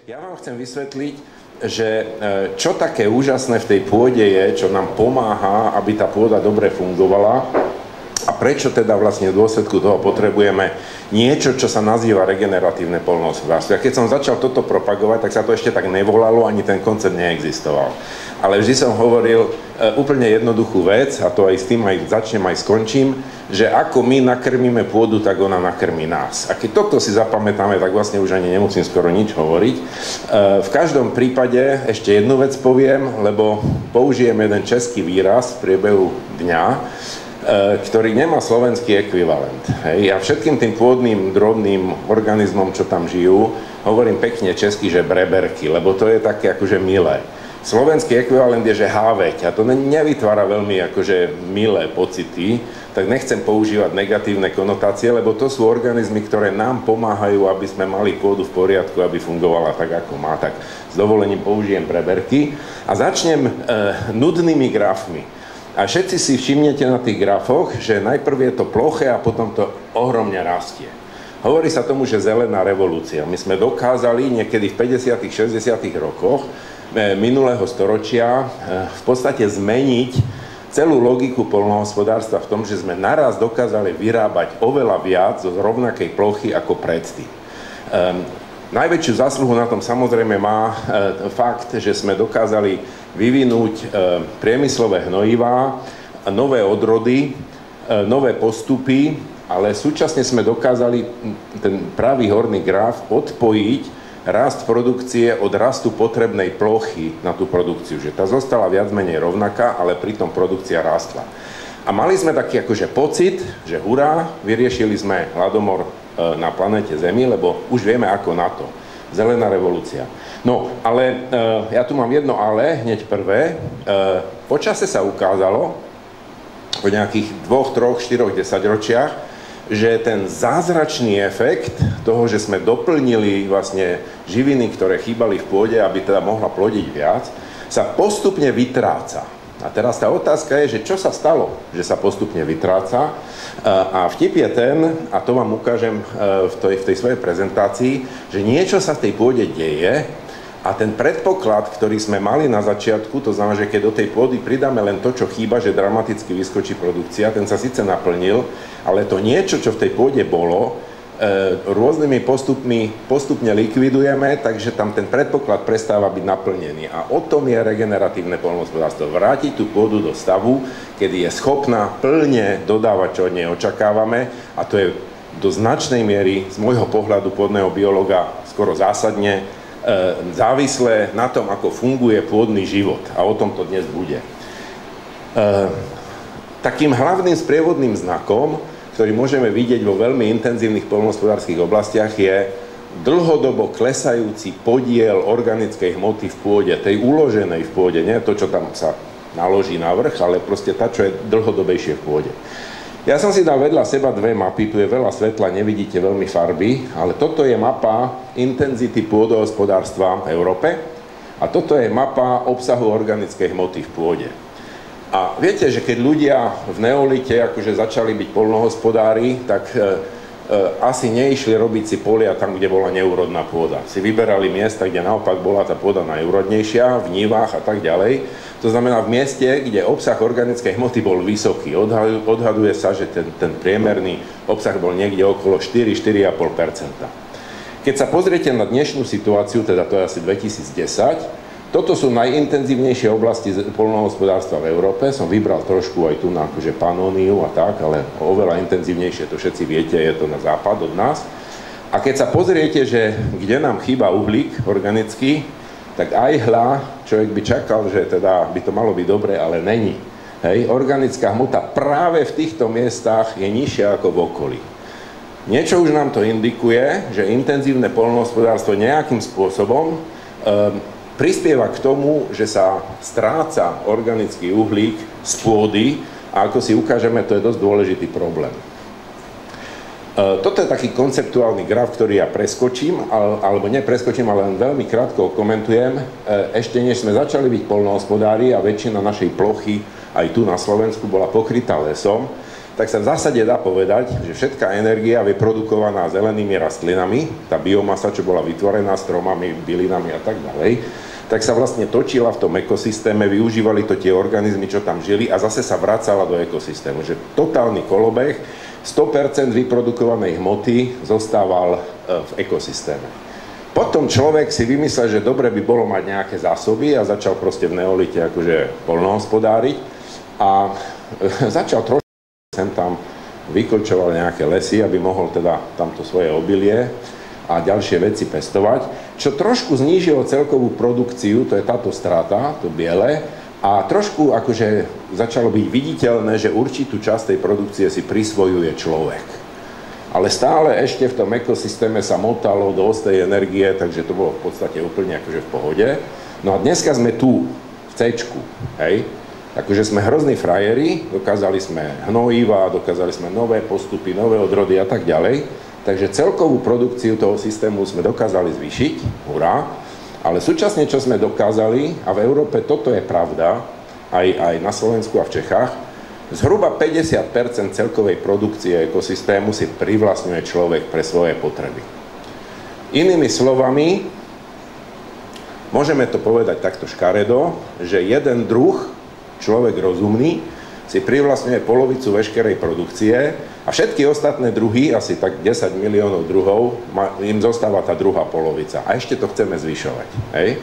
Ja vám chcem vysvetliť, že čo také úžasné v tej pôde je, čo nám pomáha, aby tá pôda dobre fungovala a prečo teda vlastne v dôsledku toho potrebujeme niečo, čo sa nazýva regeneratívne poľnohospodárstvo. A keď som začal toto propagovať, tak sa to ešte tak nevolalo, ani ten koncept neexistoval. Ale vždy som hovoril úplne jednoduchú vec, a to aj s tým aj začnem, aj skončím, že ako my nakrmíme pôdu, tak ona nakrmí nás. A keď toto si zapamätáme, tak vlastne už ani nemusím skoro nič hovoriť. V každom prípade ešte jednu vec poviem, lebo použijem jeden český výraz v priebehu dňa, ktorý nemá slovenský ekvivalent. Hej. Ja všetkým tým pôdnym, drobným organizmom, čo tam žijú, hovorím pekne česky, že breberky, lebo to je také akože milé. Slovenský ekvivalent je, že háveť, a to nevytvára veľmi akože milé pocity, tak nechcem používať negatívne konotácie, lebo to sú organizmy, ktoré nám pomáhajú, aby sme mali pôdu v poriadku, aby fungovala tak, ako má. Tak s dovolením použijem breberky a začnem nudnými grafmi. A všetci si všimnete na tých grafoch, že najprv je to ploché a potom to ohromne rastie. Hovorí sa tomu, že zelená revolúcia. My sme dokázali niekedy v 50. 60. rokoch minulého storočia v podstate zmeniť celú logiku poľnohospodárstva v tom, že sme naraz dokázali vyrábať oveľa viac zo rovnakej plochy ako predtým. Najväčšiu zásluhu na tom samozrejme má fakt, že sme dokázali vyvinúť priemyslové hnojivá, nové odrody, nové postupy, ale súčasne sme dokázali ten pravý horný graf odpojiť rast produkcie od rastu potrebnej plochy na tú produkciu. Že tá zostala viac menej rovnaká, ale pritom produkcia rástla. A mali sme taký akože pocit, že hurá, vyriešili sme hladomor na planéte Zemi, lebo už vieme ako na to. Zelená revolúcia. No, ale ja tu mám jedno ale, hneď prvé. Počase sa ukázalo, po nejakých 2, 3, 4, 10 ročiach, že ten zázračný efekt toho, že sme doplnili vlastne živiny, ktoré chýbali v pôde, aby teda mohla plodiť viac, sa postupne vytráca. A teraz tá otázka je, že čo sa stalo, že sa postupne vytráca. A vtip je ten, a to vám ukážem v tej svojej prezentácii, že niečo sa v tej pôde deje a ten predpoklad, ktorý sme mali na začiatku, to znamená, že keď do tej pôdy pridáme len to, čo chýba, že dramaticky vyskočí produkcia, ten sa síce naplnil, ale to niečo, čo v tej pôde bolo, rôznymi postupne likvidujeme, takže tam ten predpoklad prestáva byť naplnený. A o tom je regeneratívne poľnohospodárstvo. Vrátiť tú pôdu do stavu, kedy je schopná plne dodávať, čo od nej očakávame, a to je do značnej miery, z môjho pohľadu pôdneho biológa, skoro zásadne závislé na tom, ako funguje pôdny život. A o tom to dnes bude. Takým hlavným sprievodným znakom, ktorý môžeme vidieť vo veľmi intenzívnych poľnohospodárskych oblastiach, je dlhodobo klesajúci podiel organickej hmoty v pôde, tej uloženej v pôde, nie to, čo tam sa naloží na vrch, ale proste tá, čo je dlhodobejšie v pôde. Ja som si dal vedľa seba dve mapy, tu je veľa svetla, nevidíte veľmi farby, ale toto je mapa intenzity pôdohospodárstva v Európe a toto je mapa obsahu organickej hmoty v pôde. A viete, že keď ľudia v neolite akože začali byť poľnohospodári, tak asi neišli robiť si polia tam, kde bola neúrodná pôda. Si vyberali miesta, kde naopak bola tá pôda najúrodnejšia, v nivách a tak ďalej. To znamená v mieste, kde obsah organickej hmoty bol vysoký. Odhaduje sa, že ten priemerný obsah bol niekde okolo 4–4,5%. Keď sa pozriete na dnešnú situáciu, teda to je asi 2010, toto sú najintenzívnejšie oblasti poľnohospodárstva v Európe. Som vybral trošku aj tu na akože Panóniu a tak, ale oveľa intenzívnejšie, to všetci viete, je to na západ od nás. A keď sa pozriete, že kde nám chýba uhlík organický, tak aj človek by čakal, že teda by to malo byť dobre, ale není. Hej, organická hmota práve v týchto miestach je nižšia ako v okolí. Niečo už nám to indikuje, že intenzívne poľnohospodárstvo nejakým spôsobom prispieva k tomu, že sa stráca organický uhlík z pôdy a ako si ukážeme, to je dosť dôležitý problém. Toto je taký konceptuálny graf, ktorý ja preskočím, alebo nepreskočím, ale len veľmi krátko komentujem. Ešte než sme začali byť poľnohospodári a väčšina našej plochy aj tu na Slovensku bola pokrytá lesom, tak sa v zásade dá povedať, že všetká energia je produkovaná zelenými rastlinami, tá biomasa, čo bola vytvorená stromami, bylinami a tak ďalej, tak sa vlastne točila v tom ekosystéme, využívali to tie organizmy, čo tam žili a zase sa vracala do ekosystému. Že totálny kolobeh, 100% vyprodukovanej hmoty zostával v ekosystéme. Potom človek si vymyslel, že dobre by bolo mať nejaké zásoby a začal proste v neolite akože poľnohospodáriť a začal trošku sem tam vyklčoval nejaké lesy, aby mohol teda tamto svoje obilie a ďalšie veci pestovať, čo trošku znížilo celkovú produkciu, to je táto strata, to biele, a trošku akože začalo byť viditeľné, že určitú časť tej produkcie si prisvojuje človek. Ale stále ešte v tom ekosystéme sa motalo dosť tej energie, takže to bolo v podstate úplne akože v pohode. No a dneska sme tu, v C-čku, hej? Takže sme hrozní frajeri, dokázali sme hnojiva, dokázali sme nové postupy, nové odrody a tak ďalej. Takže celkovú produkciu toho systému sme dokázali zvýšiť, hurá. Ale súčasne, čo sme dokázali, a v Európe toto je pravda, aj na Slovensku a v Čechách, zhruba 50% celkovej produkcie ekosystému si privlastňuje človek pre svoje potreby. Inými slovami, môžeme to povedať takto škaredo, že jeden druh, človek rozumný, si privlastňuje polovicu veškerej produkcie a všetky ostatné druhy, asi tak 10 miliónov druhov, im zostáva tá druhá polovica. A ešte to chceme zvyšovať. Hej?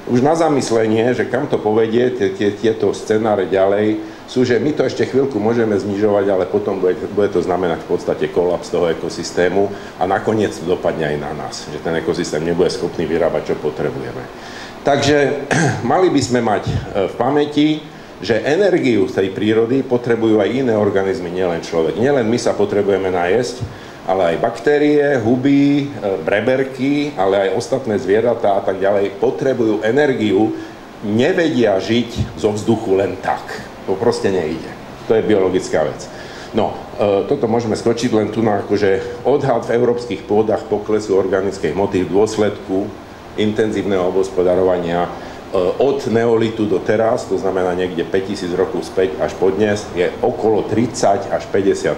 Už na zamyslenie, že kam to povedie, tieto scenáre ďalej, sú, že my to ešte chvíľku môžeme znižovať, ale potom bude to znamenať v podstate kolaps toho ekosystému a nakoniec to dopadne aj na nás, že ten ekosystém nebude schopný vyrábať, čo potrebujeme. Takže mali by sme mať v pamäti, že energiu z tej prírody potrebujú aj iné organizmy, nielen človek. Nielen my sa potrebujeme najesť, ale aj baktérie, huby, breberky, ale aj ostatné zvieratá a tak ďalej potrebujú energiu, nevedia žiť zo vzduchu len tak. To proste nejde. To je biologická vec. No, toto môžeme skočiť len tu na akože odhad v európskych pôdach poklesu organickej hmoty v dôsledku intenzívneho obhospodarovania od neolitu do teraz, to znamená niekde 5000 rokov späť až po dnes, je okolo 30 až 50%.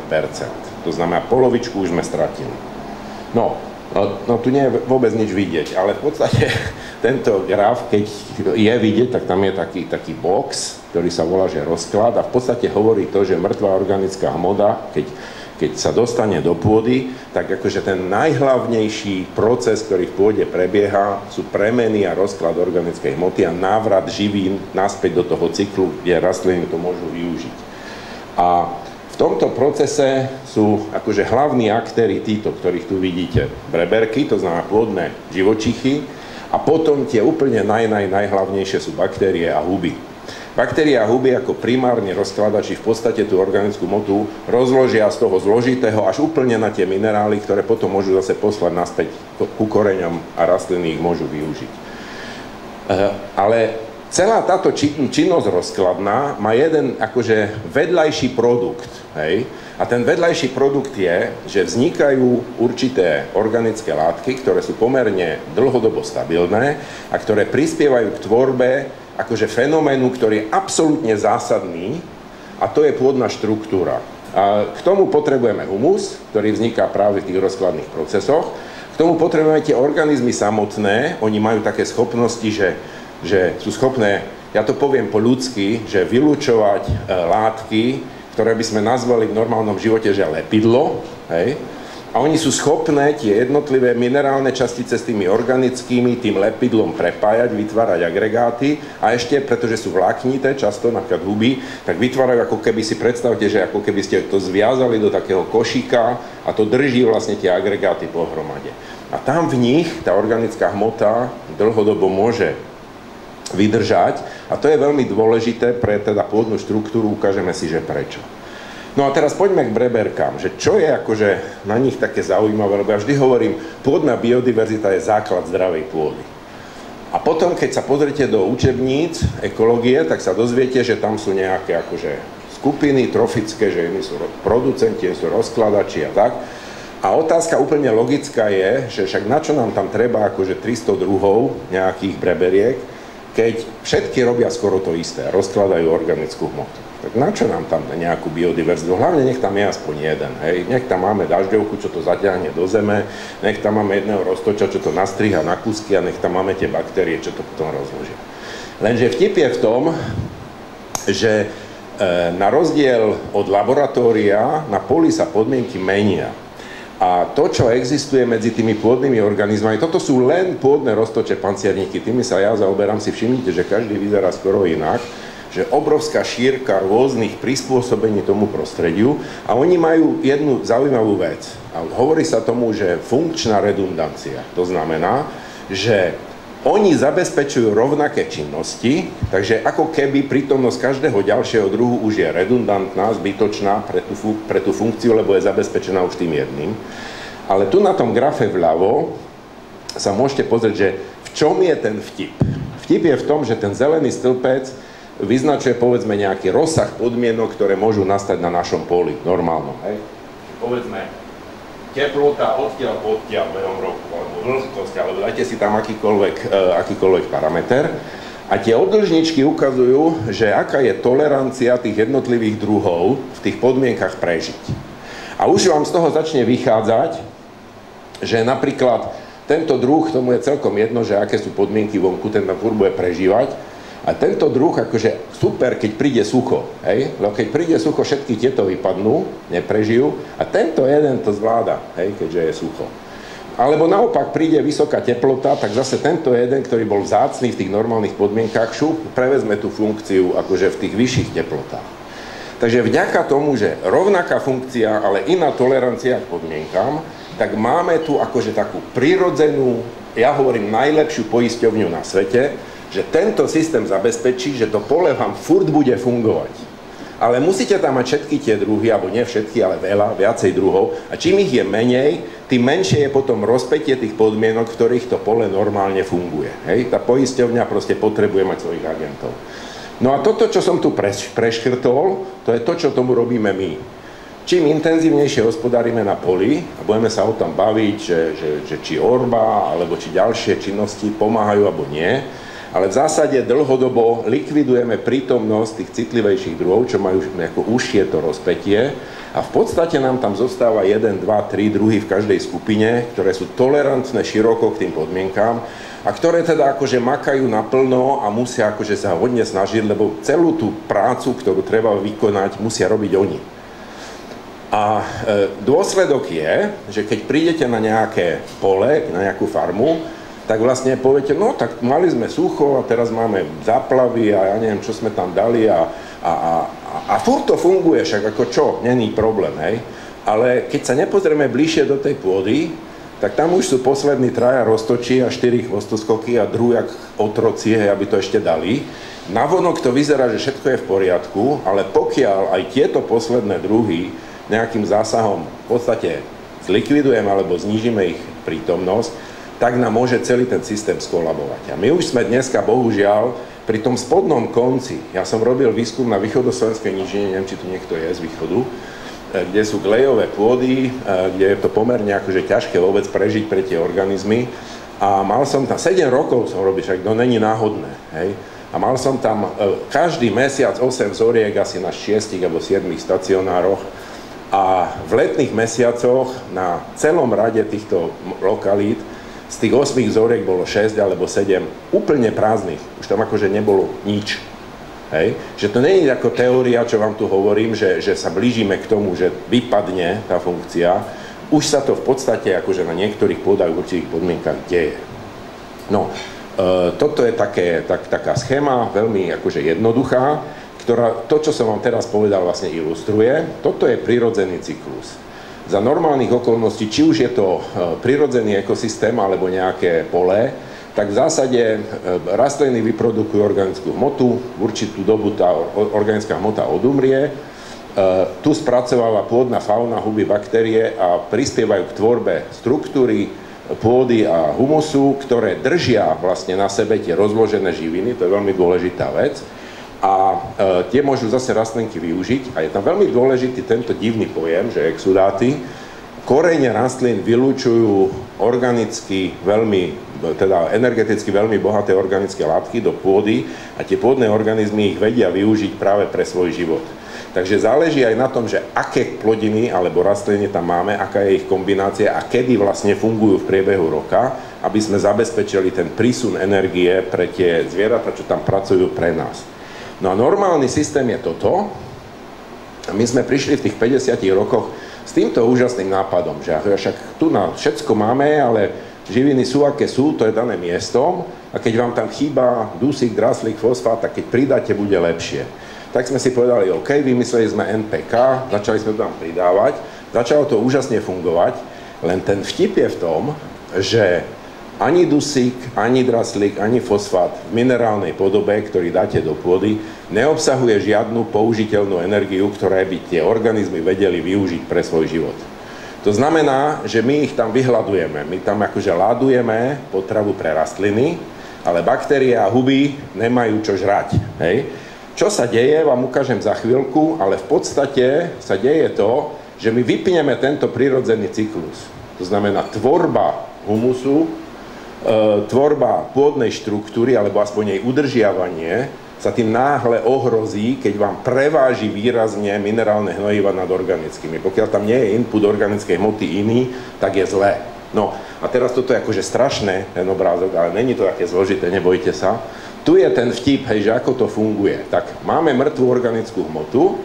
To znamená, polovičku už sme stratili. No tu nie je vôbec nič vidieť, ale v podstate tento graf, keď je vidieť, tak tam je taký box, ktorý sa volá, že rozklad a v podstate hovorí to, že mŕtvá organická hmota, keď sa dostane do pôdy, tak akože ten najhlavnejší proces, ktorý v pôde prebieha, sú premeny a rozklad organickej hmoty a návrat živín naspäť do toho cyklu, kde rastliny to môžu využiť. A v tomto procese sú akože hlavní aktéri títo, ktorých tu vidíte, breberky, to znamená plodné živočichy, a potom tie úplne najhlavnejšie sú baktérie a huby. Baktérie a huby ako primárne rozkladači v podstate tú organickú hmotu rozložia z toho zložitého až úplne na tie minerály, ktoré potom môžu zase poslať naspäť ku koreňom a rastliny ich môžu využiť. Ale celá táto činnosť rozkladná má jeden akože vedľajší produkt. Hej? A ten vedľajší produkt je, že vznikajú určité organické látky, ktoré sú pomerne dlhodobo stabilné a ktoré prispievajú k tvorbe akože fenoménu, ktorý je absolútne zásadný, a to je pôdna štruktúra. A k tomu potrebujeme humus, ktorý vzniká práve v tých rozkladných procesoch. K tomu potrebujeme tie organizmy samotné, oni majú také schopnosti, že sú schopné, ja to poviem po ľudsky, že vylučovať látky, ktoré by sme nazvali v normálnom živote, že lepidlo, hej? A oni sú schopné tie jednotlivé minerálne častice s tými organickými, tým lepidlom prepájať, vytvárať agregáty a ešte, pretože sú vláknité, často napríklad huby, tak vytvárajú, ako keby si predstavte, že ako keby ste to zviazali do takého košíka a to drží vlastne tie agregáty pohromade. A tam v nich tá organická hmota dlhodobo môže vydržať a to je veľmi dôležité pre teda pôdnu štruktúru, ukážeme si, že prečo. No a teraz poďme k breberkám, že čo je akože na nich také zaujímavé, lebo ja vždy hovorím, pôdna biodiverzita je základ zdravej pôdy. A potom, keď sa pozriete do učebníc ekológie, tak sa dozviete, že tam sú nejaké akože skupiny trofické, že jedni sú producenti, sú rozkladači a tak. A otázka úplne logická je, že však na čo nám tam treba akože 300 druhov nejakých breberiek, keď všetky robia skoro to isté, rozkladajú organickú hmotu. Tak na čo nám tam nejakú biodiverzitu? Hlavne nech tam je aspoň jeden, hej? Nech tam máme dažďovku, čo to zaťahne do zeme, nech tam máme jedného roztoča, čo to nastriha na kúsky a nech tam máme tie baktérie, čo to potom rozložia. Lenže vtip je v tom, že na rozdiel od laboratória na poli sa podmienky menia. A to, čo existuje medzi tými pôdnymi organizmami, toto sú len pôdne roztoče pancierníky, tými sa ja zaoberám, si všimnite, že každý vyzerá skoro inak, že obrovská šírka rôznych prispôsobení tomu prostrediu a oni majú jednu zaujímavú vec. A hovorí sa tomu, že funkčná redundancia. To znamená, že oni zabezpečujú rovnaké činnosti, takže ako keby prítomnosť každého ďalšieho druhu už je redundantná, zbytočná pre tú funkciu, lebo je zabezpečená už tým jedným. Ale tu na tom grafe vľavo sa môžete pozrieť, že v čom je ten vtip. Vtip je v tom, že ten zelený stĺpec vyznačuje povedzme nejaký rozsah podmienok, ktoré môžu nastať na našom poli, normálnom. Hej? Povedzme, teplota odtiaľ behom roku, alebo vlhkosť, alebo dajte si tam akýkoľvek parameter. A tie oddĺžničky ukazujú, že aká je tolerancia tých jednotlivých druhov v tých podmienkach prežiť. A už vám z toho začne vychádzať, že napríklad tento druh, tomu je celkom jedno, že aké sú podmienky vonku, ten tam furt bude prežívať. A tento druh, akože super, keď príde sucho, hej? Lebo keď príde sucho, všetky tieto vypadnú, neprežijú a tento jeden to zvláda, hej? Keďže je sucho. Alebo naopak príde vysoká teplota, tak zase tento jeden, ktorý bol vzácny v tých normálnych podmienkach, prevezme tú funkciu akože v tých vyšších teplotách. Takže vďaka tomu, že rovnaká funkcia, ale iná tolerancia k podmienkam, tak máme tu akože takú prirodzenú, ja hovorím, najlepšiu poisťovňu na svete, že tento systém zabezpečí, že to pole vám furt bude fungovať. Ale musíte tam mať všetky tie druhy, alebo nie všetky, ale veľa, viacej druhov. A čím ich je menej, tým menšie je potom rozpätie tých podmienok, v ktorých to pole normálne funguje. Hej? Tá poisťovňa proste potrebuje mať svojich agentov. No a toto, čo som tu preškrtol, to je to, čo tomu robíme my. Čím intenzívnejšie hospodárime na poli, a budeme sa o tom baviť, že či orba, alebo či ďalšie činnosti pomáhajú, alebo nie, ale v zásade dlhodobo likvidujeme prítomnosť tých citlivejších druhov, čo majú nejako užšie to rozpätie a v podstate nám tam zostáva 1, 2, 3 druhy v každej skupine, ktoré sú tolerantné široko k tým podmienkám a ktoré teda akože makajú naplno a musia akože sa hodne snažiť, lebo celú tú prácu, ktorú treba vykonať, musia robiť oni. A dôsledok je, že keď prídete na nejaké pole, na nejakú farmu, tak vlastne poviete, no tak mali sme sucho a teraz máme záplavy a ja neviem, čo sme tam dali a furt to funguje, však ako čo, není problém, hej. Ale keď sa nepozrieme bližšie do tej pôdy, tak tam už sú poslední 3 roztočí a 4 chvostoskoky a druhák otroci, hej, aby to ešte dali. Navonok to vyzerá, že všetko je v poriadku, ale pokiaľ aj tieto posledné druhy nejakým zásahom v podstate zlikvidujeme alebo znížime ich prítomnosť, tak nám môže celý ten systém skolabovať. A my už sme dneska, bohužiaľ, pri tom spodnom konci, ja som robil výskum na východoslovenskej nížine, neviem, či tu niekto je z východu, kde sú glejové pôdy, kde je to pomerne akože ťažké vôbec prežiť pre tie organizmy. A mal som tam 7 rokov som robil, však to není náhodné, hej. A mal som tam každý mesiac 8 vzoriek asi na 6 alebo 7 stacionároch. A v letných mesiacoch na celom rade týchto lokalít z tých 8 vzoriek bolo 6 alebo 7 úplne prázdnych. Už tam akože nebolo nič. Hej? Že to nie je ako teória, čo vám tu hovorím, že sa blížime k tomu, že vypadne tá funkcia. Už sa to v podstate akože na niektorých pôdach v určitých podmienkach deje. No, toto je taká schéma, veľmi akože jednoduchá, ktorá to, čo som vám teraz povedal, vlastne ilustruje. Toto je prirodzený cyklus. Za normálnych okolností, či už je to prirodzený ekosystém alebo nejaké pole, tak v zásade rastliny vyprodukujú organickú hmotu, v určitú dobu tá organická hmota odumrie, tu spracováva pôdna fauna, huby, baktérie a prispievajú k tvorbe štruktúry pôdy a humusu, ktoré držia vlastne na sebe tie rozložené živiny, to je veľmi dôležitá vec. A tie môžu zase rastlinky využiť. A je tam veľmi dôležitý tento divný pojem, že exudáty. korene rastlín vylučujú organicky energeticky veľmi bohaté organické látky do pôdy a tie pôdne organizmy ich vedia využiť práve pre svoj život. Takže záleží aj na tom, že aké plodiny alebo rastliny tam máme, aká je ich kombinácia a kedy vlastne fungujú v priebehu roka, aby sme zabezpečili ten prísun energie pre tie zvieratá, čo tam pracujú pre nás. No a normálny systém je toto. A my sme prišli v tých 50 rokoch s týmto úžasným nápadom, že však tu na všetko máme, ale živiny sú, aké sú, to je dané miestom a keď vám tam chýba dusík, draslík, fosfát, tak keď pridáte, bude lepšie. Tak sme si povedali, OK, vymysleli sme NPK, začali sme to tam pridávať, začalo to úžasne fungovať, len ten vtip je v tom, že ani dusík, ani draslík, ani fosfát v minerálnej podobe, ktorý dáte do pôdy, neobsahuje žiadnu použiteľnú energiu, ktoré by tie organizmy vedeli využiť pre svoj život. To znamená, že my ich tam vyhľadujeme, my tam akože ládujeme potravu pre rastliny, ale baktérie a huby nemajú čo žrať. Hej? Čo sa deje, vám ukážem za chvíľku, ale v podstate sa deje to, že my vypneme tento prirodzený cyklus. To znamená tvorba humusu, tvorba pôdnej štruktúry, alebo aspoň jej udržiavanie, sa tým náhle ohrozí, keď vám preváži výrazne minerálne hnojiva nad organickými. Pokiaľ tam nie je input organickej hmoty iný, tak je zlé. No a teraz toto je akože strašné, ten obrázok, ale není to také zložité, nebojte sa. Tu je ten vtip, hej, že ako to funguje. Tak máme mŕtvú organickú hmotu,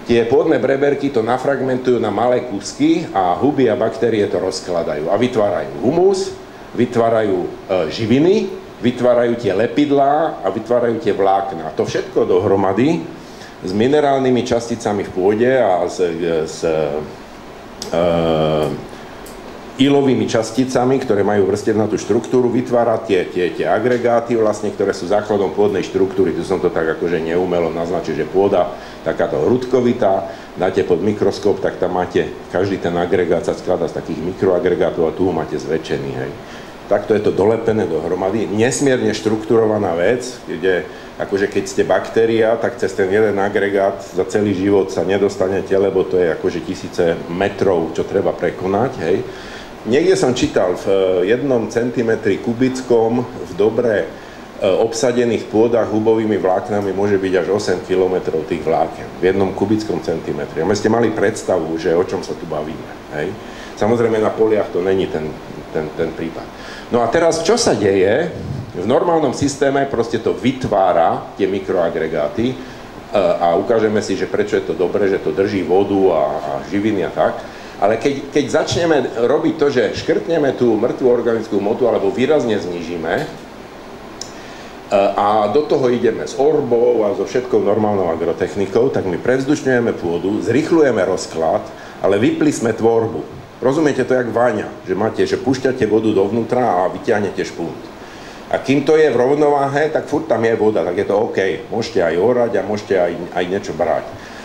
tie pôdne breberky to nafragmentujú na malé kúsky a huby a baktérie to rozkladajú a vytvárajú humus, vytvárajú živiny, vytvárajú tie lepidlá a vytvárajú tie vlákna. To všetko dohromady s minerálnymi časticami v pôde a s ilovými časticami, ktoré majú vrstevnatú štruktúru, vytvára tie agregáty, vlastne, ktoré sú základom pôdnej štruktúry. Tu som to tak akože neumelo naznačil, že pôda takáto hrudkovitá, dáte pod mikroskop, tak tam máte, každý ten agregát sa skladá z takých mikroagregátov a tu ho máte zväčšený, hej. Takto je to dolepené dohromady. Nesmierne štrukturovaná vec, kde akože keď ste baktéria, tak cez ten jeden agregát za celý život sa nedostanete, lebo to je akože tisíce metrov, čo treba prekonať, hej. Niekde som čítal, v 1 centimetri kubickom v dobre obsadených pôdach hubovými vláknami môže byť až 8 km tých vláken v 1 kubickom centimetri. A my ste mali predstavu, že o čom sa tu bavíme, hej. Samozrejme na poliach to není ten prípad. No a teraz, čo sa deje? V normálnom systéme proste to vytvára tie mikroagregáty a ukážeme si, že prečo je to dobré, že to drží vodu a živiny a tak. Ale keď začneme robiť to, že škrtneme tú mŕtvú organickú hmotu alebo výrazne znížime a do toho ideme s orbou a so všetkou normálnou agrotechnikou, tak my prevzdušňujeme pôdu, zrýchľujeme rozklad, ale vypli sme tvorbu. Rozumiete to jak váňa, že máte, že púšťate vodu dovnútra a vyťahnete špunt. A kým to je v rovnováhe, tak furt tam je voda, tak je to OK. Môžete aj orať a môžete aj niečo brať.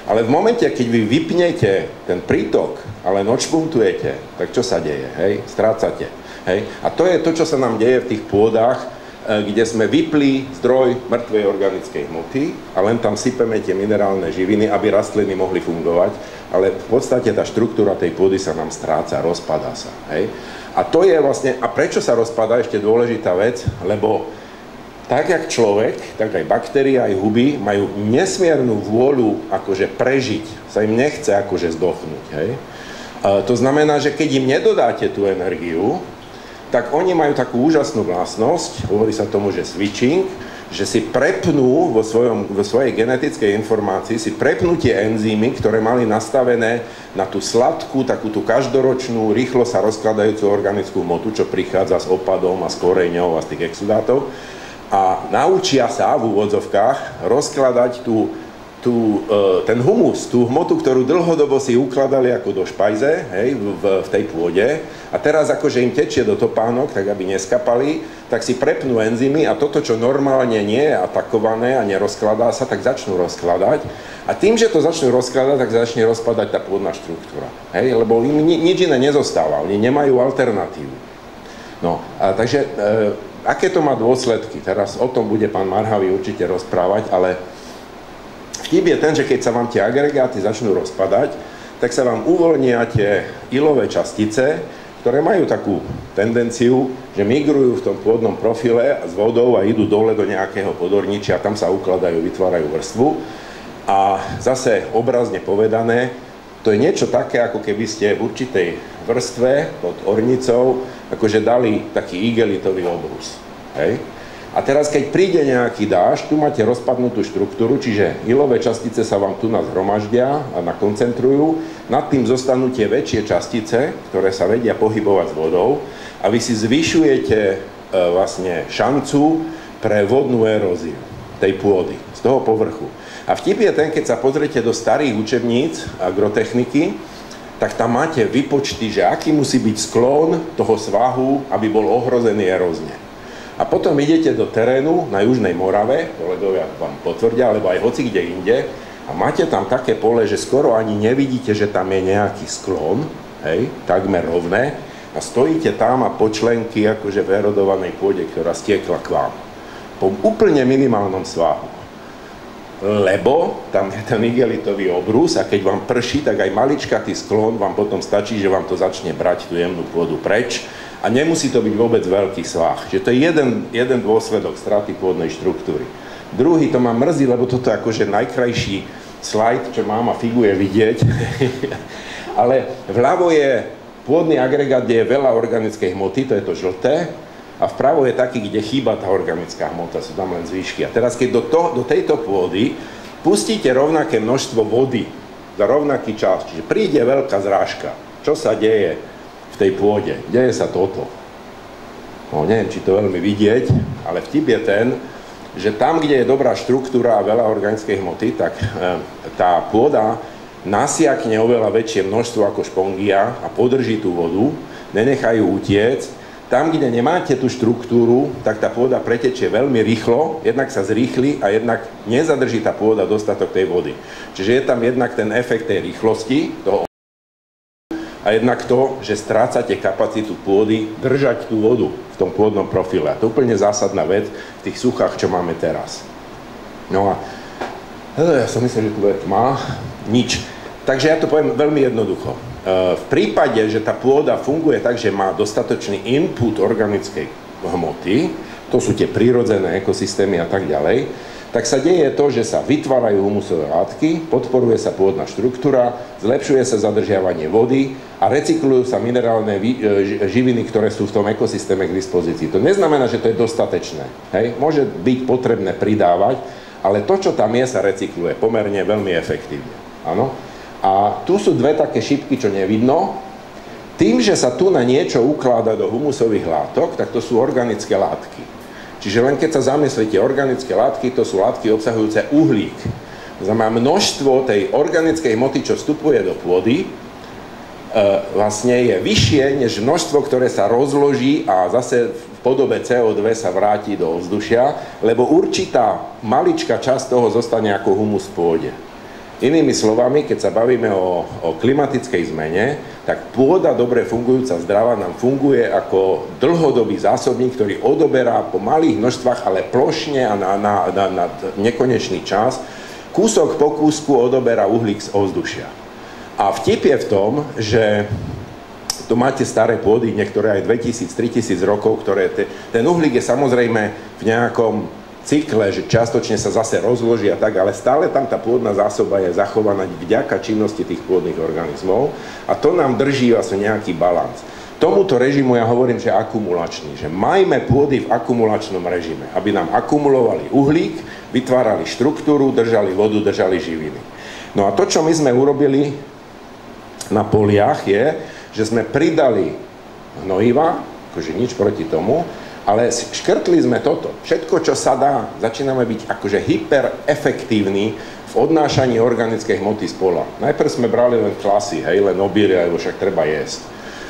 Ale v momente, keď vy vypnete ten prítok, ale odšpuntujete, tak čo sa deje? Hej? Strácate. Hej? A to je to, čo sa nám deje v tých pôdach, kde sme vypli zdroj mŕtvej organickej hmoty a len tam sypeme tie minerálne živiny, aby rastliny mohli fungovať, ale v podstate tá štruktúra tej pôdy sa nám stráca, rozpadá sa. Hej? A to je vlastne, a prečo sa rozpadá, ešte dôležitá vec, lebo tak jak človek, tak aj baktérie, aj huby majú nesmiernu vôľu akože prežiť, sa im nechce akože zdochnúť. Hej? To znamená, že keď im nedodáte tú energiu, tak oni majú takú úžasnú vlastnosť, hovorí sa tomu, že switching, že si prepnú vo svojej genetickej informácii, si prepnú tie enzymy, ktoré mali nastavené na tú sladkú, takú tú každoročnú, rýchlo sa rozkladajúcu organickú hmotu, čo prichádza s opadom a s koreňou a z tých exudátov. A naučia sa v úvodzovkách rozkladať ten humus, tú hmotu, ktorú dlhodobo si ukladali ako do špajze, hej, v tej pôde. A teraz akože im tečie do topánok, tak aby neskapali, tak si prepnú enzymy a toto, čo normálne nie je atakované a nerozkladá sa, tak začnú rozkladať. A tým, že to začnú rozkladať, tak začne rozpadať tá pôdna štruktúra. Hej, lebo im nič iné nezostáva, oni nemajú alternatívu. No, a takže aké to má dôsledky? Teraz o tom bude pán Marhavý určite rozprávať, ale vtip je ten, že keď sa vám tie agregáty začnú rozpadať, tak sa vám uvoľnia tie ilové častice, ktoré majú takú tendenciu, že migrujú v tom pôdnom profile s vodou a idú dole do nejakého podorničia, tam sa ukladajú, vytvárajú vrstvu. A zase obrazne povedané, to je niečo také, ako keby ste v určitej vrstve pod ornicou akože dali taký igelitový obrus. Hej? A teraz, keď príde nejaký dážď, tu máte rozpadnutú štruktúru, čiže ilové častice sa vám tu nazhromaždia a nakoncentrujú, nad tým zostanú tie väčšie častice, ktoré sa vedia pohybovať s vodou a vy si zvyšujete vlastne šancu pre vodnú eróziu tej pôdy, z toho povrchu. A vtip je ten, keď sa pozriete do starých učebníc agrotechniky, tak tam máte vypočty, že aký musí byť sklon toho svahu, aby bol ohrozený erózne. A potom idete do terénu na Južnej Morave, kolegovia vám potvrdia, alebo aj hoci kde inde, a máte tam také pole, že skoro ani nevidíte, že tam je nejaký sklon, hej, takmer rovné, a stojíte tam a počlenky akože v erodovanej pôde, ktorá stiekla k vám. Po úplne minimálnom svahu. Lebo tam je ten igelitový obrus a keď vám prší, tak aj maličkatý sklon vám potom stačí, že vám to začne brať tú jemnú pôdu preč a nemusí to byť vôbec veľký svah. Čiže to je jeden dôsledok straty pôdnej štruktúry. Druhý, to ma mrzí, lebo toto je akože najkrajší slajd, čo mám a figuje vidieť. Ale vľavo je pôdny agregát, kde je veľa organickej hmoty, to je to žlté, a vpravo je taký, kde chýba tá organická hmota, sú tam len zvyšky. A teraz, keď do tejto pôdy pustíte rovnaké množstvo vody za rovnaký čas, čiže príde veľká zrážka, čo sa deje v tej pôde? Deje sa toto. No, neviem, či to veľmi vidieť, ale vtip je ten, že tam, kde je dobrá štruktúra a veľa organickej hmoty, tak tá pôda nasiakne oveľa väčšie množstvo ako špongia a podrží tú vodu, nenechajú utiecť. Tam, kde nemáte tú štruktúru, tak tá pôda pretečie veľmi rýchlo, jednak sa zrýchli a jednak nezadrží tá pôda dostatok tej vody. Čiže je tam jednak ten efekt tej rýchlosti toho a jednak to, že strácate kapacitu pôdy držať tú vodu v tom pôdnom profile. A to je úplne zásadná vec v tých suchách, čo máme teraz. No a ja som myslel, že tu je tma. Nič. Takže ja to poviem veľmi jednoducho. V prípade, že tá pôda funguje tak, že má dostatočný input organickej hmoty, to sú tie prírodzené ekosystémy a tak ďalej, tak sa deje to, že sa vytvárajú humusové látky, podporuje sa pôdna štruktúra, zlepšuje sa zadržiavanie vody a recyklujú sa minerálne živiny, ktoré sú v tom ekosystéme k dispozícii. To neznamená, že to je dostatečné. Hej? Môže byť potrebné pridávať, ale to, čo tam je, sa recykluje pomerne veľmi efektívne. Áno? A tu sú dve také šipky, čo nevidno. Tým, že sa tu na niečo ukláda do humusových látok, tak to sú organické látky. Čiže len keď sa zamyslíte, organické látky, to sú látky obsahujúce uhlík. Znamená, množstvo tej organickej hmoty, čo vstupuje do pôdy, vlastne je vyššie než množstvo, ktoré sa rozloží a zase v podobe CO2 sa vráti do ovzdušia, lebo určitá maličká časť toho zostane ako humus v pôde. Inými slovami, keď sa bavíme o klimatickej zmene, tak pôda dobre fungujúca zdravá nám funguje ako dlhodobý zásobník, ktorý odoberá po malých množstvách, ale plošne a na nekonečný čas, kúsok po kúsku odoberá uhlík z ovzdušia. A vtip je v tom, že tu máte staré pôdy, niektoré aj 2000-3000 rokov, ktoré ten uhlík je samozrejme v nejakom cykle, že čiastočne sa zase rozloží a tak, ale stále tam tá pôdna zásoba je zachovaná vďaka činnosti tých pôdnych organizmov a to nám drží vlastne nejaký balans. Tomuto režimu ja hovorím, že akumulačný, že majme pôdy v akumulačnom režime, aby nám akumulovali uhlík, vytvárali štruktúru, držali vodu, držali živiny. No a to, čo my sme urobili na poliach je, že sme pridali hnojiva, akože nič proti tomu, ale škrtli sme toto. Všetko, čo sa dá, začíname byť akože hyperefektívni v odnášaní organickej hmoty z pola. Najprv sme brali len klasy, hej, len obíry, lebo však treba jesť.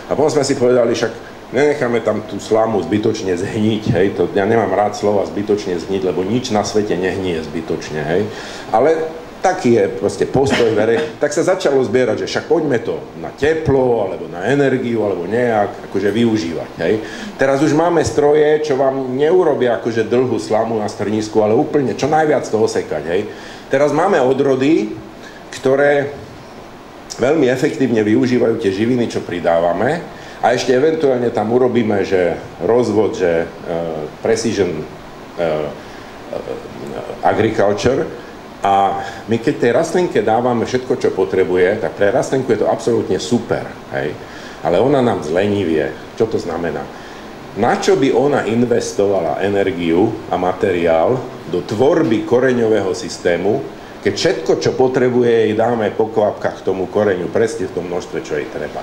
A potom sme si povedali, však nenecháme tam tú slamu zbytočne zhniť, hej, to, ja nemám rád slova zbytočne zhniť, lebo nič na svete nehnie zbytočne, hej. Ale taký je proste postoj tak sa začalo zbierať, že však poďme to na teplo, alebo na energiu, alebo nejak akože využívať, hej. Teraz už máme stroje, čo vám neurobia akože dlhú slamu na strnisku, ale úplne čo najviac to osekať, hej. Teraz máme odrody, ktoré veľmi efektívne využívajú tie živiny, čo pridávame, a ešte eventuálne tam urobíme, že rozvod, že precision agriculture, a my keď tej rastlinke dávame všetko, čo potrebuje, tak pre rastlinku je to absolútne super, hej? Ale ona nám zlenivie. Čo to znamená? Na čo by ona investovala energiu a materiál do tvorby koreňového systému, keď všetko, čo potrebuje, jej dáme po kvapkách tomu koreňu, presne v tom množstve, čo jej treba.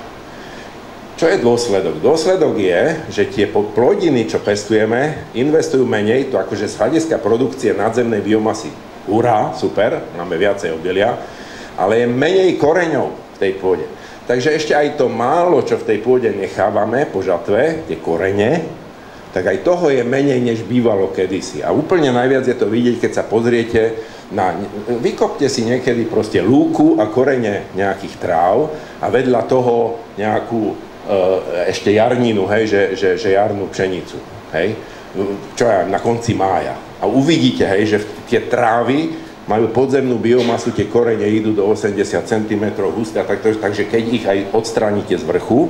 Čo je dôsledok? Dôsledok je, že tie plodiny, čo pestujeme, investujú menej, to akože z hľadiska produkcie nadzemnej biomasy. Hurá, super, máme viacej obilia, ale je menej koreňov v tej pôde. Takže ešte aj to málo, čo v tej pôde nechávame po žatve, tie korene, tak aj toho je menej, než bývalo kedysi. A úplne najviac je to vidieť, keď sa pozriete na... Vykopte si niekedy proste lúku a korene nejakých tráv a vedľa toho nejakú ešte jarninu, hej, že jarnú pšenicu, hej, čo je na konci mája. A uvidíte, hej, že tie trávy majú podzemnú biomasu, tie korene idú do 80 cm husté, takže keď ich aj odstránite z vrchu,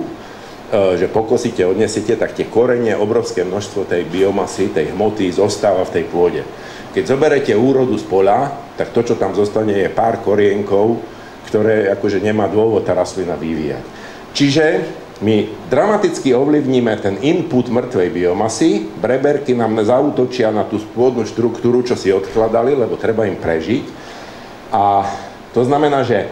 že pokosíte, odnesiete, tak tie korene, obrovské množstvo tej biomasy, tej hmoty zostáva v tej pôde. Keď zoberete úrodu z poľa, tak to, čo tam zostane, je pár korienkov, ktoré akože nemá dôvod tá rastlina vyvíjať. Čiže my dramaticky ovlivníme ten input mŕtvej biomasy, breberky nám zaútočia na tú pôdnu štruktúru, čo si odkladali, lebo treba im prežiť. A to znamená, že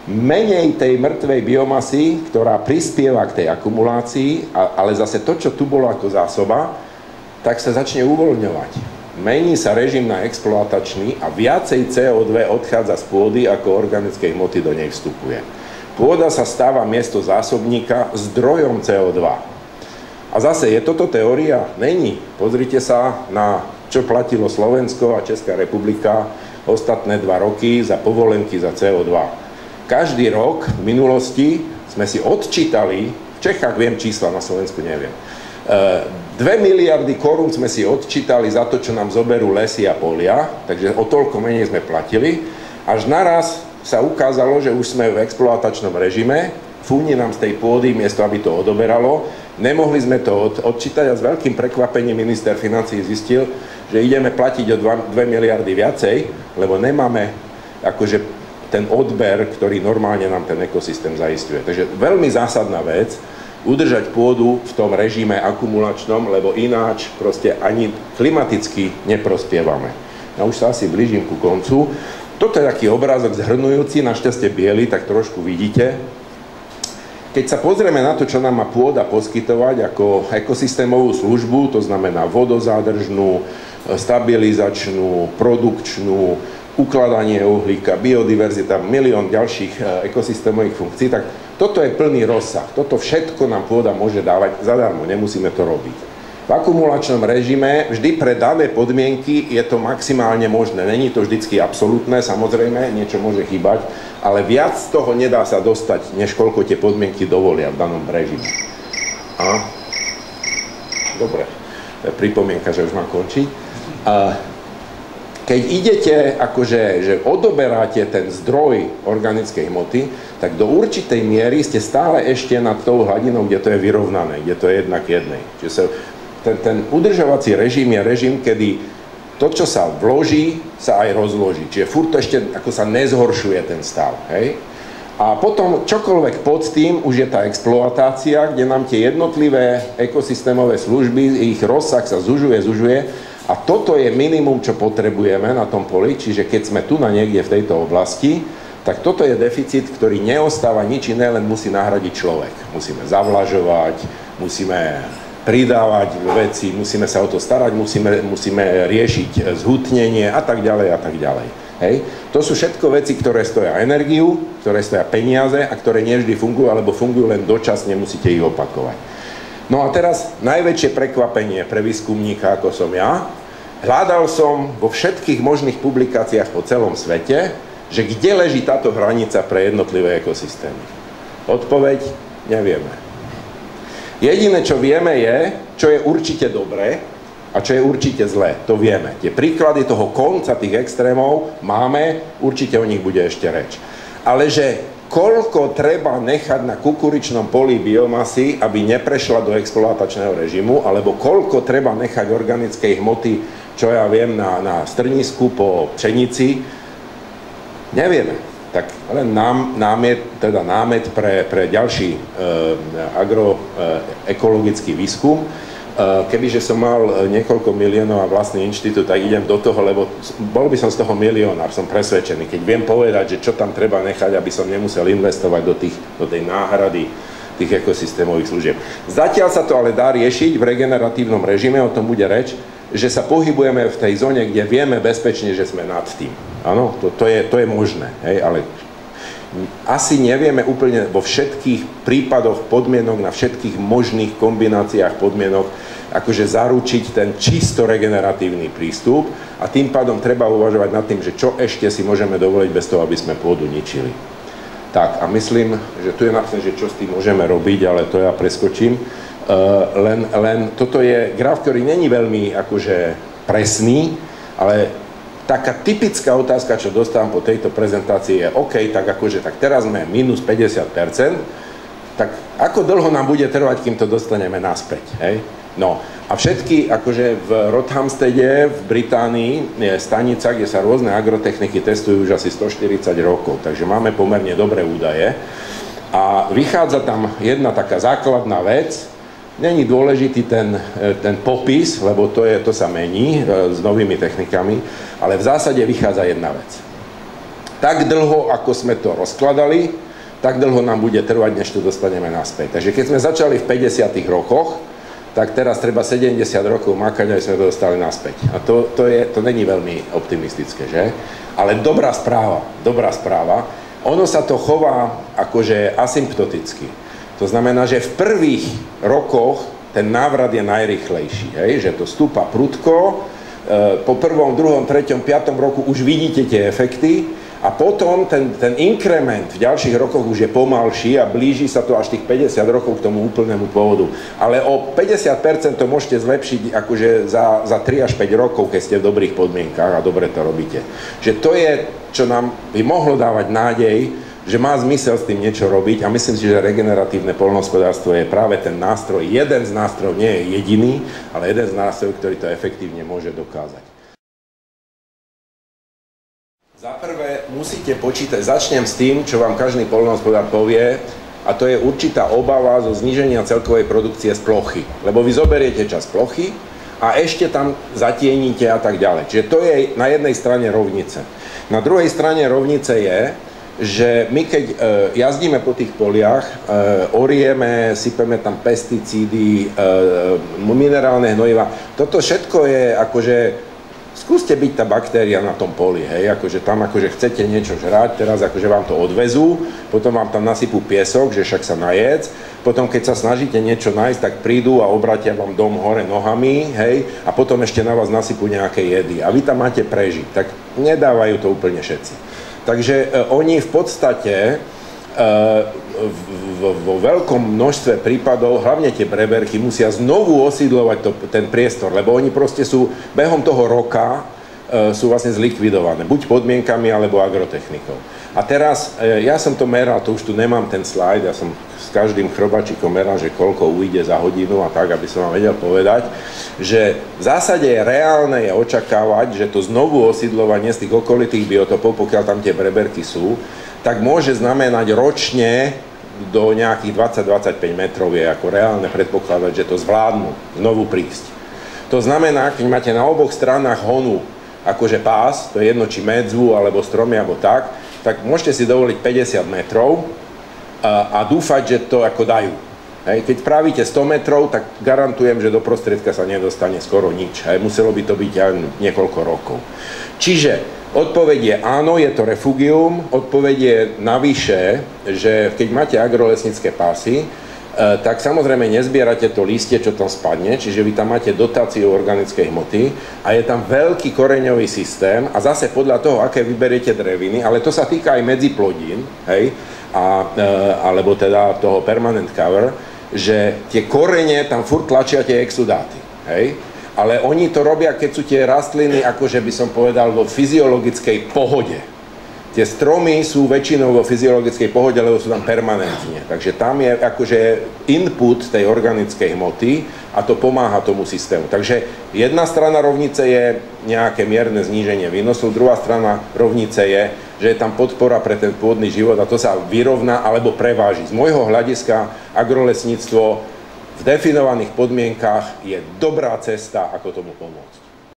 menej tej mŕtvej biomasy, ktorá prispieva k tej akumulácii, ale zase to, čo tu bolo ako zásoba, tak sa začne uvoľňovať. Mení sa režim na exploatačný a viacej CO2 odchádza z pôdy, ako organickej hmoty do nej vstupuje. Pôda sa stáva miesto zásobníka zdrojom CO2. A zase, je toto teória? Není. Pozrite sa na, čo platilo Slovensko a Česká republika ostatné 2 roky za povolenky za CO2. Každý rok v minulosti sme si odčítali, v Čechách viem čísla, na Slovensku neviem, 2 miliardy korún sme si odčítali za to, čo nám zoberú lesy a polia, takže o toľko menej sme platili. Až naraz sa ukázalo, že už sme v exploatačnom režime, fúni nám z tej pôdy, miesto aby to odoberalo. Nemohli sme to odčítať a s veľkým prekvapením minister financií zistil, že ideme platiť o 2 miliardy viacej, lebo nemáme akože ten odber, ktorý normálne nám ten ekosystém zaisťuje. Takže veľmi zásadná vec, udržať pôdu v tom režime akumulačnom, lebo ináč proste ani klimaticky neprospievame. Ja už sa asi blížim ku koncu. Toto je taký obrázok zhrňujúci, našťastie biely, tak trošku vidíte. Keď sa pozrieme na to, čo nám má pôda poskytovať ako ekosystémovú službu, to znamená vodozádržnú, stabilizačnú, produkčnú, ukladanie uhlíka, biodiverzita, milión ďalších ekosystémových funkcií, tak toto je plný rozsah. Toto všetko nám pôda môže dávať zadarmo, nemusíme to robiť. V akumulačnom režime vždy pre dané podmienky je to maximálne možné. Není to vždycky absolútne, samozrejme, niečo môže chýbať, ale viac z toho nedá sa dostať, než koľko tie podmienky dovolia v danom režime. A? Dobre, to je pripomienka, že už mám končiť. Keď idete, akože, že odoberáte ten zdroj organickej hmoty, tak do určitej miery ste stále ešte nad tou hladinou, kde to je vyrovnané, kde to je 1:1. Čiže ten udržovací režim je režim, kedy to, čo sa vloží, sa aj rozloží. Čiže furt to ešte ako sa nezhoršuje ten stav. Hej? A potom čokoľvek pod tým už je tá exploatácia, kde nám tie jednotlivé ekosystémové služby, ich rozsah sa zužuje. A toto je minimum, čo potrebujeme na tom poli. Čiže keď sme tu na niekde v tejto oblasti, tak toto je deficit, ktorý neostáva nič iné, len musí nahradiť človek. Musíme zavlažovať, musíme pridávať veci, musíme sa o to starať, musíme riešiť zhutnenie a tak ďalej a tak ďalej. Hej? To sú všetko veci, ktoré stoja energiu, ktoré stoja peniaze a ktoré nevždy fungujú, alebo fungujú len dočasne, musíte ich opakovať. No a teraz najväčšie prekvapenie pre výskumníka, ako som ja. Hľadal som vo všetkých možných publikáciách po celom svete, že kde leží táto hranica pre jednotlivé ekosystémy. Odpoveď nevieme. Jediné, čo vieme, je, čo je určite dobré a čo je určite zlé. To vieme. Tie príklady toho konca tých extrémov máme, určite o nich bude ešte reč. Ale že koľko treba nechať na kukuričnom poli biomasy, aby neprešla do exploatačného režimu, alebo koľko treba nechať organickej hmoty, čo ja viem, na strnisku po pšenici. Nevieme. Tak len námet pre ďalší agroekologický výskum. Kebyže som mal niekoľko miliónov a vlastný inštitút, tak idem do toho, lebo bol by som z toho milionár, som presvedčený. Keď viem povedať, že čo tam treba nechať, aby som nemusel investovať do tej náhrady tých ekosystémových služieb. Zatiaľ sa to ale dá riešiť v regeneratívnom režime, o tom bude reč, že sa pohybujeme v tej zóne, kde vieme bezpečne, že sme nad tým. Áno, to je možné, hej, ale asi nevieme úplne vo všetkých prípadoch podmienok, na všetkých možných kombináciách podmienok, akože zaručiť ten čisto regeneratívny prístup a tým pádom treba uvažovať nad tým, že čo ešte si môžeme dovoliť bez toho, aby sme pôdu ničili. Tak a myslím, že tu je napísané, že čo s tým môžeme robiť, ale to ja preskočím. Len toto je graf, ktorý není veľmi akože presný, ale taká typická otázka, čo dostávam po tejto prezentácii je OK, tak akože tak teraz sme minus 50%, tak ako dlho nám bude trvať, kým to dostaneme naspäť, hej? No a všetky, akože v Rothamstede v Británii je stanica, kde sa rôzne agrotechniky testujú už asi 140 rokov, takže máme pomerne dobré údaje a vychádza tam jedna taká základná vec. Není dôležitý ten popis, lebo to sa mení s novými technikami, ale v zásade vychádza jedna vec. Tak dlho, ako sme to rozkladali, tak dlho nám bude trvať, než to dostaneme naspäť. Takže keď sme začali v 50. rokoch, tak teraz treba 70 rokov makať, aby sme to dostali naspäť. A to není veľmi optimistické, že? Ale dobrá správa, ono sa to chová akože asymptoticky. To znamená, že v prvých rokoch ten návrat je najrýchlejší, hej? Že to stúpa prudko, po prvom, druhom, treťom, piatom roku už vidíte tie efekty a potom ten inkrement v ďalších rokoch už je pomalší a blíži sa to až tých 50 rokov k tomu úplnému pôvodu. Ale o 50% to môžete zlepšiť akože za 3 až 5 rokov, keď ste v dobrých podmienkách a dobre to robíte. Že to je, čo nám by mohlo dávať nádej, že má zmysel s tým niečo robiť a myslím si, že regeneratívne poľnohospodárstvo je práve ten nástroj, jeden z nástrojov, nie je jediný, ale jeden z nástrojov, ktorý to efektívne môže dokázať. Za prvé musíte počítať, začnem s tým, čo vám každý poľnohospodár povie, a to je určitá obava zo zníženia celkovej produkcie z plochy. Lebo vy zoberiete časť plochy a ešte tam zatienite a tak ďalej. Čiže to je na jednej strane rovnice. Na druhej strane rovnice je, že my keď jazdíme po tých poliach, orieme, sypeme tam pesticídy, minerálne hnojiva, toto všetko je akože, skúste byť tá baktéria na tom poli, hej, akože tam akože chcete niečo žrať, teraz akože vám to odvezú, potom vám tam nasypú piesok, že však sa najedz, potom keď sa snažíte niečo nájsť, tak prídu a obratia vám dom hore nohami, hej, a potom ešte na vás nasypú nejaké jedy a vy tam máte prežiť, tak nedávajú to úplne všetci. Takže oni v podstate vo veľkom množstve prípadov, hlavne tie breberky, musia znovu osídľovať ten priestor, lebo oni proste sú behom toho roka sú vlastne zlikvidované, buď podmienkami, alebo agrotechnikou. A teraz, ja som to meral, to už tu nemám ten slajd, ja som s každým chrobačíkom meral, že koľko ujde za hodinu a tak, aby som vám vedel povedať, že v zásade reálne je očakávať, že to znovu osídľovanie z tých okolitých biotopov, pokiaľ tam tie breberky sú, tak môže znamenať ročne do nejakých 20-25 metrov je ako reálne predpokladať, že to zvládnu znovu prísť. To znamená, keď máte na oboch stranách honu akože pás, to je jedno či medzu alebo stromy alebo tak môžete si dovoliť 50 metrov a dúfať, že to ako dajú. Hej. Keď pravíte 100 metrov, tak garantujem, že do prostriedka sa nedostane skoro nič. Hej. Muselo by to byť aj niekoľko rokov. Čiže odpoveď je áno, je to refugium. Odpoveď je navyše, že keď máte agrolesnické pásy, tak samozrejme nezbierate to listie, čo tam spadne, čiže vy tam máte dotáciu organickej hmoty a je tam veľký koreňový systém a zase podľa toho, aké vyberiete dreviny, ale to sa týka aj medziplodín, hej, alebo teda toho permanent cover, že tie korene tam furt tlačia tie exudáty, hej, ale oni to robia, keď sú tie rastliny, akože by som povedal, vo fyziologickej pohode. Tie stromy sú väčšinou vo fyziologickej pohode, lebo sú tam permanentne. Takže tam je akože input tej organickej hmoty a to pomáha tomu systému. Takže jedna strana rovnice je nejaké mierne zníženie výnosov, druhá strana rovnice je, že je tam podpora pre ten pôdny život a to sa vyrovná alebo preváži. Z môjho hľadiska agrolesníctvo v definovaných podmienkach je dobrá cesta, ako tomu pomôcť.